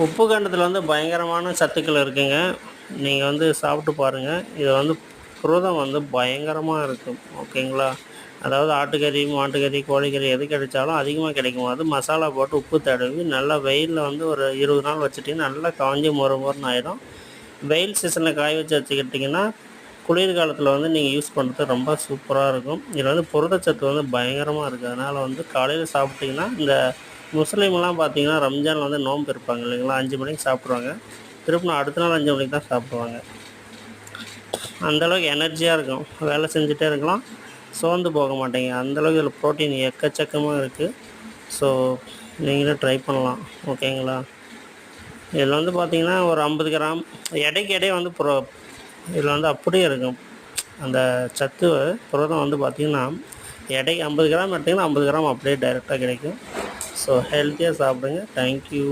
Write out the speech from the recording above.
உப்பு கண்டத்தில் வந்து பயங்கரமான சத்துக்கள் இருக்குங்க. நீங்கள் வந்து சாப்பிட்டு பாருங்கள். இது வந்து புரதம் வந்து பயங்கரமாக இருக்கும். ஓகேங்களா? அதாவது ஆட்டுக்கறி, மாட்டுக்கறி, கோழிக்கறி எது கிடைச்சாலும் அதிகமாக கிடைக்கும். அது மசாலா போட்டு உப்பு தடவி நல்லா வெயிலில் வந்து ஒரு 20 நாள் வச்சுட்டிங்கன்னா நல்லா காஞ்சு மொறு மொறுன்னு ஆயிடும். வெயில் சீசனில் காய வச்சு வச்சுக்கிட்டிங்கன்னா குளிர்காலத்தில் வந்து நீங்கள் யூஸ் பண்ணுறது ரொம்ப சூப்பராக இருக்கும். இதில் வந்து புரதச்சத்து வந்து பயங்கரமாக இருக்குது. அதனால் வந்து காலையில் சாப்பிட்டிங்கன்னா இந்த முஸ்லீம்லாம் பார்த்தீங்கன்னா ரம்ஜான் வந்து நோன்பு இருப்பாங்க இல்லைங்களா, 5 மணிக்கு சாப்பிட்ருவாங்க. திருப்பின அடுத்த நாள் 5 மணிக்கு தான் சாப்பிடுவாங்க. அந்தளவுக்கு எனர்ஜியாக இருக்கும். வேலை செஞ்சுட்டே இருக்கலாம், சோர்ந்து போக மாட்டீங்க. அந்தளவுக்கு இதில் ப்ரோட்டீன் எக்கச்சக்கமாக இருக்குது. ஸோ நீங்களும் ட்ரை பண்ணலாம். ஓகேங்களா? இதில் வந்து பார்த்திங்கன்னா ஒரு 50 கிராம் எடைக்கு எடை வந்து இதில் வந்து அப்படியே இருக்கும். அந்த சத்து புரதம் வந்து பார்த்திங்கன்னா எடைக்கு 50 கிராம் எடுத்திங்கன்னா 50 கிராம் அப்படியே டைரெக்டாக கிடைக்கும். ஸோ ஹெல்த்தியாக சாப்பிடுங்க. தேங்க்யூ.